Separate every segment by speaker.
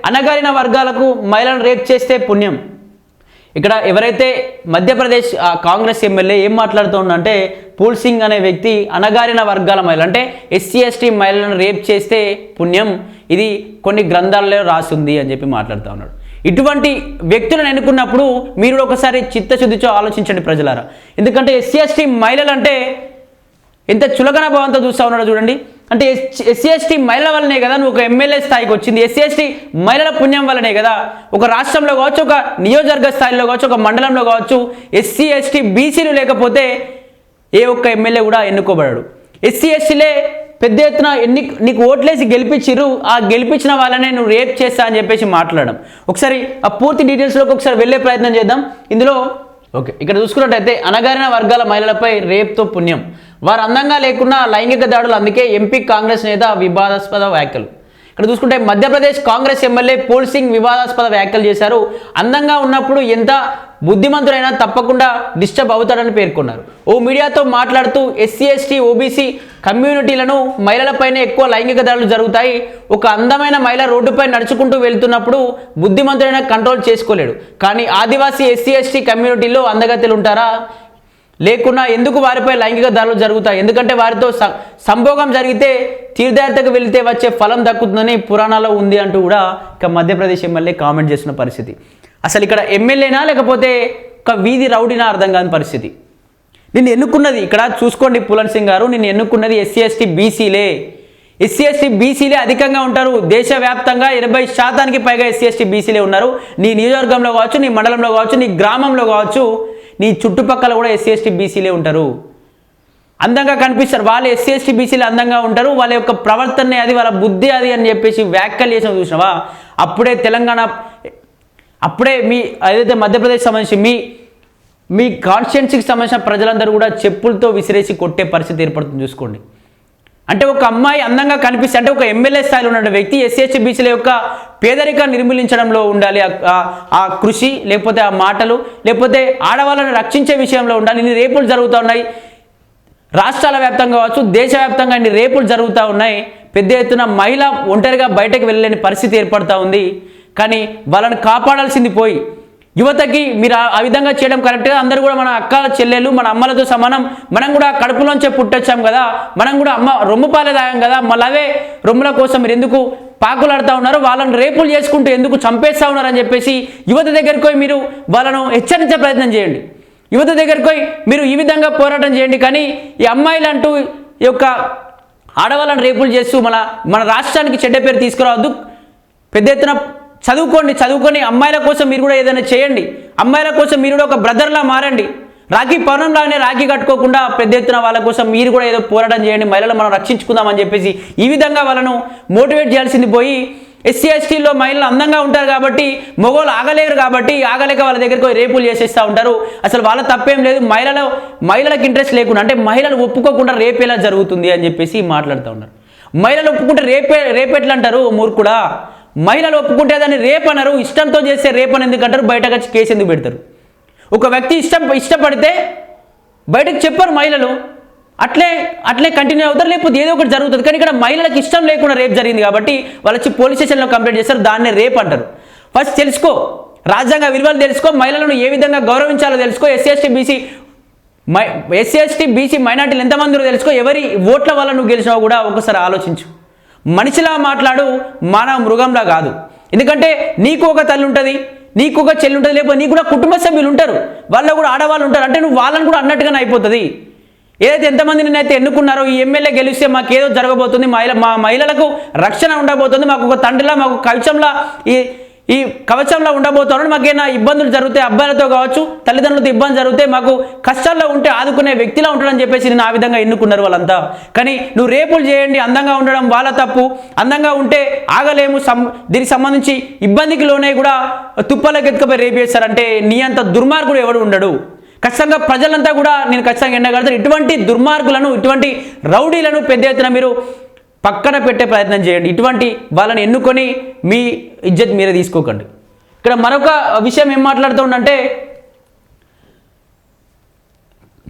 Speaker 1: అణగారిన వర్గాలకు మహిళలను రేప్ చేస్తే పుణ్యం. ఇక్కడ ఎవరైతే మధ్యప్రదేశ్ కాంగ్రెస్ ఎమ్మెల్యే ఏం మాట్లాడుతుండంటే పూల్ సింగ్ అనే వ్యక్తి అణగారిన వర్గాల మహిళలు అంటే ఎస్సీ ఎస్టీ మహిళలను రేప్ చేస్తే పుణ్యం, ఇది కొన్ని గ్రంథాలలో రాస్తుంది అని చెప్పి మాట్లాడుతూ ఉన్నాడు. ఇటువంటి వ్యక్తులను ఎన్నుకున్నప్పుడు మీరు ఒకసారి చిత్తశుద్ధితో ఆలోచించండి ప్రజలారా. ఎందుకంటే ఎస్సీ ఎస్టీ మహిళలు అంటే ఎంత చులకన భావంతో చూస్తూ ఉన్నాడో చూడండి. అంటే ఎస్సీ ఎస్టీ మహిళల వల్లనే కదా నువ్వు ఒక ఎమ్మెల్యే స్థాయికి వచ్చింది. ఎస్సీ ఎస్టీ మహిళల పుణ్యం వల్లనే కదా ఒక రాష్ట్రంలో కావచ్చు, ఒక నియోజకవర్గ స్థాయిలో కావచ్చు, ఒక మండలంలో కావచ్చు ఎస్సీ ఎస్టీ బీసీలు లేకపోతే ఏ ఒక్క ఎమ్మెల్యే కూడా ఎన్నుకోబడాడు. ఎస్సీ ఎస్టీలే పెద్ద ఎత్తున నీకు ఓట్లేసి గెలిపించిర్రు, ఆ గెలిపించిన వాళ్ళనే నువ్వు రేప్ చేస్తా అని చెప్పేసి మాట్లాడడం. ఒకసారి ఆ పూర్తి డీటెయిల్స్లోకి ఒకసారి వెళ్ళే ప్రయత్నం చేద్దాం. ఇందులో ఓకే ఇక్కడ చూసుకున్నట్టయితే అణగారిన వర్గాల మహిళలపై రేప్తో పుణ్యం, వారు అందంగా లేకున్నా లైంగిక దాడులు, అందుకే ఎంపీ కాంగ్రెస్ నేత వివాదాస్పద వ్యాఖ్యలు. ఇక్కడ చూసుకుంటే మధ్యప్రదేశ్ కాంగ్రెస్ ఎమ్మెల్యే పూల్ సింగ్ వివాదాస్పద వ్యాఖ్యలు చేశారు. అందంగా ఉన్నప్పుడు ఎంత బుద్ధిమంతుడైనా తప్పకుండా డిస్టర్బ్ అవుతాడని పేర్కొన్నారు. ఓ మీడియాతో మాట్లాడుతూ ఎస్సీ ఎస్టీ ఓబీసీ కమ్యూనిటీలను మహిళలపైనే ఎక్కువ లైంగిక దాడులు జరుగుతాయి. ఒక అందమైన మహిళ రోడ్డుపై నడుచుకుంటూ వెళ్తున్నప్పుడు బుద్ధిమంతుడైనా కంట్రోల్ చేసుకోలేడు. కానీ ఆదివాసీ ఎస్సీ ఎస్టీ కమ్యూనిటీలో అందగత్తెలు ఉంటారా? లేకున్నా ఎందుకు వారిపై లైంగిక దాడులు జరుగుతాయి? ఎందుకంటే వారితో సంభోగం జరిగితే తీర్థయాత్రకు వెళితే వచ్చే ఫలం దక్కుతుందని పురాణాల్లో ఉంది అంటూ కూడా ఇక మధ్యప్రదేశ్ ఎమ్మెల్యే కామెంట్ చేసిన పరిస్థితి. అసలు ఇక్కడ ఎమ్మెల్యేనా లేకపోతే ఒక వీధి రౌడీనా అర్థం కాని పరిస్థితి. నిన్ను ఎన్నుకున్నది ఇక్కడ చూసుకోండి పూలన్ సింగ్ గారు, నిన్ను ఎన్నుకున్నది ఎస్సీ ఎస్టీ బీసీలే. ఎస్సీ ఎస్టీ బీసీలే అధికంగా ఉంటారు. దేశవ్యాప్తంగా 80% పైగా ఎస్సీ ఎస్టీ బీసీలే ఉన్నారు. నీ నియోజకవర్గంలో కావచ్చు, నీ మండలంలో కావచ్చు, నీ గ్రామంలో కావచ్చు, నీ చుట్టుపక్కల కూడా ఎస్సీ ఎస్టీ బీసీలే ఉంటారు. అందంగా కనిపిస్తారు వాళ్ళు. ఎస్సీ ఎస్టీ బీసీలు అందంగా ఉంటారు. వాళ్ళ యొక్క ప్రవర్తన అది, వాళ్ళ బుద్ధి అది అని చెప్పేసి వ్యాఖ్యలు చేసిన చూసినావా? అప్పుడే తెలంగాణ, అప్పుడే మీ ఏదైతే మధ్యప్రదేశ్ సంబంధించి మీ కాన్స్టిట్యున్సీకి సంబంధించిన ప్రజలందరూ కూడా చెప్పులతో విసిరేసి కొట్టే పరిస్థితి ఏర్పడుతుంది చూసుకోండి. అంటే ఒక అమ్మాయి అందంగా కనిపిస్తే, అంటే ఒక ఎమ్మెల్యే స్థాయిలో ఉన్న వ్యక్తి ఎస్సీ ఎస్టీ బీసీల యొక్క పేదరికాన్ని నిర్మూలించడంలో ఉండాలి ఆ కృషి, లేకపోతే ఆ మాటలు, లేకపోతే ఆడవాళ్ళని రక్షించే విషయంలో ఉండాలి. ఇన్ని రేపులు జరుగుతూ ఉన్నాయి రాష్ట్రాల వ్యాప్తంగా కావచ్చు, దేశవ్యాప్తంగా ఇన్ని రేపులు జరుగుతూ ఉన్నాయి. పెద్ద ఎత్తున మహిళ ఒంటరిగా బయటకు వెళ్ళలేని పరిస్థితి ఏర్పడుతూ ఉంది. కానీ వాళ్ళని కాపాడాల్సింది పోయి యువతకి మీరు ఆ విధంగా చేయడం కరెక్ట్గా. అందరూ కూడా మన అక్క చెల్లెలు, మన అమ్మలతో సమానం. మనం కూడా కడుపులోంచే పుట్టొచ్చాం కదా, మనం కూడా అమ్మ రొమ్ము పాలే తాగాం కదా. మళ్ళీ అవే రొమ్ముల కోసం మీరు ఎందుకు పాకులాడుతూ ఉన్నారు? వాళ్ళని రేపులు చేసుకుంటూ ఎందుకు చంపేస్తూ ఉన్నారని చెప్పేసి యువత దగ్గరికి పోయి మీరు వాళ్ళను హెచ్చరించే ప్రయత్నం చేయండి. యువత దగ్గరికి పోయి మీరు ఈ విధంగా పోరాటం చేయండి. కానీ ఈ అమ్మాయిలు అంటూ ఈ యొక్క ఆడవాళ్ళని రేపులు చేస్తూ మన రాష్ట్రానికి చెడ్డ పేరు తీసుకురావద్దు. పెద్ద ఎత్తున చదువుకొని అమ్మాయిల కోసం మీరు కూడా ఏదైనా చేయండి. అమ్మాయిల కోసం మీరు కూడా ఒక బ్రదర్లా మారండి. రాఖీ పౌర్ణంలాగానే రాఖీ కట్టుకోకుండా పెద్ద ఎత్తున వాళ్ళ కోసం మీరు కూడా ఏదో పోరాటం చేయండి. మహిళలు మనం రక్షించుకుందామని చెప్పేసి ఈ విధంగా వాళ్ళను మోటివేట్ చేయాల్సింది పోయి ఎస్సీ ఎస్టీలో మహిళలు అందంగా ఉంటారు కాబట్టి, మగవాళ్ళు ఆగలేరు కాబట్టి ఆగలేక వాళ్ళ దగ్గరికి రేపులు చేసేస్తూ ఉంటారు. అసలు వాళ్ళ తప్పేం లేదు. మహిళలకు ఇంట్రెస్ట్ లేకుండా, అంటే మహిళలు ఒప్పుకోకుండా రేపు ఎలా జరుగుతుంది అని చెప్పేసి మాట్లాడుతూ ఉన్నారు. మహిళలు ఒప్పుకుంటే రేపెట్లా అంటారు మూర్ఖుడా? మహిళలు ఒప్పుకుంటే దాన్ని రేప్ అన్నారు. ఇష్టంతో చేస్తే రేప్ అని ఎందుకంటారు? బయటకు వచ్చి కేసు ఎందుకు పెడతారు? ఒక వ్యక్తి ఇష్టపడితే బయటకు చెప్పారు మహిళలు, అట్లే కంటిన్యూ అవుతారు, లేకపోతే ఏదో ఒకటి జరుగుతుంది. కానీ ఇక్కడ మహిళలకు ఇష్టం లేకుండా రేప్ జరిగింది కాబట్టి వాళ్ళు వచ్చి పోలీస్ స్టేషన్లో కంప్లైంట్ చేస్తారు. దాన్నే రేప్ అంటారు. ఫస్ట్ తెలుసుకో, రాజ్యాంగ విలువలు తెలుసుకో, మహిళలను ఏ విధంగా గౌరవించాలో తెలుసుకో. ఎస్సీ ఎస్టీ బీసీ మైనార్టీలు ఎంతమంది తెలుసుకో. ఎవరి ఓట్ల వల్ల నువ్వు గెలిచినావు కూడా ఒకసారి ఆలోచించు. మనిషిలా మాట్లాడు, మానవ మృగంలా కాదు. ఎందుకంటే నీకు ఒక తల్లి ఉంటుంది, నీకు ఒక చెల్లి ఉంటుంది, లేకపోతే నీకు కూడా కుటుంబ సభ్యులు ఉంటారు, వాళ్ళు కూడా ఆడవాళ్ళు ఉంటారు. అంటే నువ్వు వాళ్ళని కూడా అన్నట్టుగానే అయిపోతుంది. ఏదైతే ఎంతమంది నిన్నైతే ఎన్నుకున్నారో ఈ ఎమ్మెల్యే గెలిస్తే మాకేదో జరగబోతుంది, మా మహిళలకు రక్షణ ఉండబోతుంది, మాకు ఒక తండ్రిలా, మాకు ఈ కవచంలో ఉండబోతున్నాడు, మాకేనా ఇబ్బందులు జరిగితే అబ్బాయిలతో కావచ్చు, తల్లిదండ్రులతో ఇబ్బంది జరిగితే మాకు కష్టాల్లో ఉంటే ఆదుకునే వ్యక్తిలా ఉంటాడని చెప్పేసి నేను ఆ విధంగా ఎన్నుకున్నారు వాళ్ళంతా. కానీ నువ్వు రేపులు చేయండి, అందంగా ఉండడం వాళ్ళ తప్పు, అందంగా ఉంటే ఆగలేము, దీనికి సంబంధించి ఇబ్బందికి లోనే కూడా తుప్పలకు ఎత్తుకపోయి రేపు చేస్తారంటే నీ అంత దుర్మార్గుడు ఎవడు ఉండడు. ఖచ్చితంగా ప్రజలంతా కూడా నేను ఖచ్చితంగా ఎండగడతాను. ఇటువంటి దుర్మార్గులను, ఇటువంటి రౌడీలను పెద్ద ఎత్తున మీరు పక్కన పెట్టే ప్రయత్నం చేయండి. ఇటువంటి వాళ్ళని ఎన్నుకొని మీ ఇజ్జత్ మీరే తీసుకోకండి. ఇక్కడ మరొక విషయం ఏం మాట్లాడుతూ ఉండంటే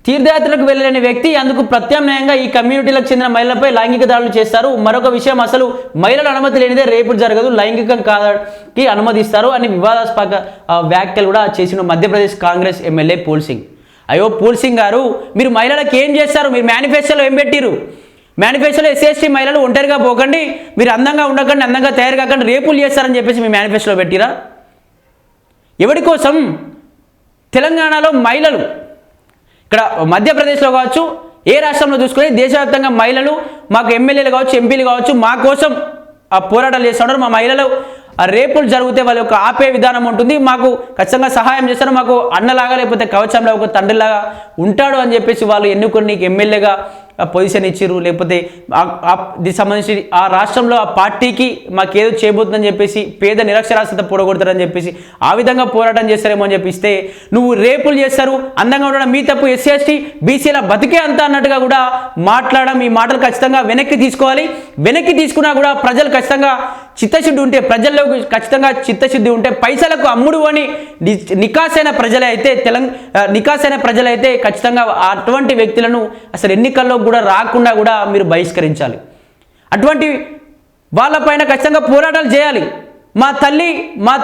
Speaker 1: తీర్థయాత్రలకు వెళ్ళలేని వ్యక్తి అందుకు ప్రత్యామ్నాయంగా ఈ కమ్యూనిటీలకు చెందిన మహిళలపై లైంగిక దాడులు చేస్తారు. మరొక విషయం, అసలు మహిళల అనుమతి లేనిదే రేపు జరగదు, లైంగికం కాదకి అనుమతిస్తారు అని వివాదాస్పద వ్యాఖ్యలు కూడా చేసిన మధ్యప్రదేశ్ కాంగ్రెస్ ఎమ్మెల్యే పూల్ సింగ్. అయ్యో పూల్ సింగ్ గారు, మీరు మహిళలకు ఏం చేస్తారు? మీరు మేనిఫెస్టోలో ఏం పెట్టిరు? మేనిఫెస్టోలో ఎస్సీ మహిళలు ఒంటరిగా పోకండి, మీరు అందంగా ఉండకండి, అందంగా తయారు కాకండి, రేపులు చేస్తారని చెప్పేసి మీ మేనిఫెస్టోలో పెట్టిరా? ఎవరి కోసం? తెలంగాణలో మహిళలు, ఇక్కడ మధ్యప్రదేశ్లో కావచ్చు, ఏ రాష్ట్రంలో చూసుకొని దేశవ్యాప్తంగా మహిళలు మాకు ఎమ్మెల్యేలు కావచ్చు, ఎంపీలు కావచ్చు, మా కోసం పోరాటాలు చేస్తున్నారు. మా మహిళలు రేపులు జరిగితే వాళ్ళ యొక్క ఆపే విధానం ఉంటుంది, మాకు ఖచ్చితంగా సహాయం చేస్తారు, మాకు అన్నలాగా లేకపోతే కవచంలో ఒక తండ్రిలాగా ఉంటాడు అని చెప్పేసి వాళ్ళు ఎన్నుకొని నీకు ఎమ్మెల్యేగా పొజిషన్ ఇచ్చిర్రు, లేకపోతే దీనికి సంబంధించి ఆ రాష్ట్రంలో ఆ పార్టీకి మాకేదో చేయబోతుందని చెప్పేసి పేద నిరక్షరాస్యత పొడగొడతారని చెప్పేసి ఆ విధంగా పోరాటం చేస్తారేమో అని చెప్పిస్తే నువ్వు రేపులు చేస్తారు, అందంగా ఉండడం మీ తప్పు, ఎస్సీ ఎస్టీ బీసీల బతికే అంతా అన్నట్టుగా కూడా మాట్లాడడం, ఈ మాటలు ఖచ్చితంగా వెనక్కి తీసుకోవాలి. వెనక్కి తీసుకున్నా కూడా ప్రజలు ఖచ్చితంగా చిత్తశుద్ధి ఉంటే, ప్రజల్లో ఖచ్చితంగా చిత్తశుద్ధి ఉంటే, పైసలకు అమ్ముడు అని నికాసైన ప్రజలైతే నికాసైన ప్రజలైతే ఖచ్చితంగా అటువంటి వ్యక్తులను అసలు ఎన్నికల్లో కూడా రాకుండా కూడా మీరు బహిష్కరించాలి. అటువంటి వాళ్ళపైన ఖచ్చితంగా పోరాటాలు చేయాలి. మా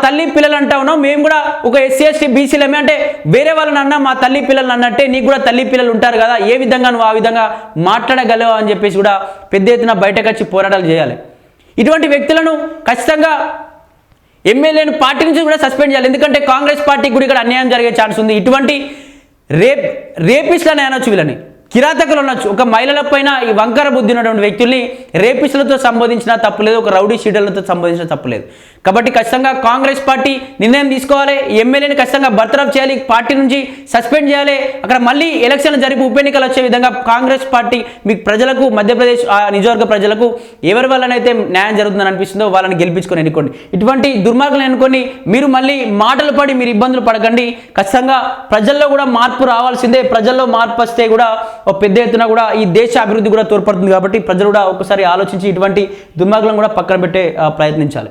Speaker 1: తల్లి పిల్లలు అంటా ఉన్నాం, మేము కూడా ఒక ఎస్సీ ఎస్టీ బీసీలమే అంటే వేరే వాళ్ళని అన్నా మా తల్లి పిల్లలు అన్నట్టే నీకు కూడా తల్లి పిల్లలు ఉంటారు కదా, ఏ విధంగా నువ్వు ఆ విధంగా మాట్లాడగలవు అని చెప్పేసి కూడా పెద్ద ఎత్తున బయటకు వచ్చి పోరాటాలు చేయాలి. ఇటువంటి వ్యక్తులను ఖచ్చితంగా ఎమ్మెల్యేను పార్టీ నుంచి కూడా సస్పెండ్ చేయాలి. ఎందుకంటే కాంగ్రెస్ పార్టీకి కూడా ఇక్కడ అన్యాయం జరిగే ఛాన్స్ ఉంది. ఇటువంటి రేపిస్ట్లని అనొచ్చు, వీళ్ళని కిరాతకులు అనొచ్చు. ఒక మహిళల పైన ఈ వంకర బుద్ధి ఉన్నటువంటి వ్యక్తుల్ని రేపిస్టులతో సంబోధించిన తప్పులేదు, ఒక రౌడీ షీటర్లతో సంబోధించిన తప్పులేదు. కాబట్టి ఖచ్చితంగా కాంగ్రెస్ పార్టీ నిర్ణయం తీసుకోవాలి, ఎమ్మెల్యేని ఖచ్చితంగా బర్తరఫ్ చేయాలి, పార్టీ నుంచి సస్పెండ్ చేయాలి. అక్కడ మళ్ళీ ఎలక్షన్లు జరిపి ఉప ఎన్నికలు వచ్చే విధంగా కాంగ్రెస్ పార్టీ మీకు ప్రజలకు, మధ్యప్రదేశ్ నియోజకవర్గ ప్రజలకు ఎవరి వల్లనైతే న్యాయం జరుగుతుందని అనిపిస్తుందో వాళ్ళని గెలిపించుకొని ఎన్నుకోండి. ఇటువంటి దుర్మార్గులను ఎన్నుకొని మీరు మళ్ళీ మాటలు పడి మీరు ఇబ్బందులు పడకండి. ఖచ్చితంగా ప్రజల్లో కూడా మార్పు రావాల్సిందే. ప్రజల్లో మార్పు వస్తే కూడా పెద్ద ఎత్తున కూడా ఈ దేశ అభివృద్ధి కూడా తోడ్పడుతుంది. కాబట్టి ప్రజలు కూడా ఒకసారి ఆలోచించి ఇటువంటి దుర్మార్గులను కూడా పక్కన పెట్టే ప్రయత్నించాలి.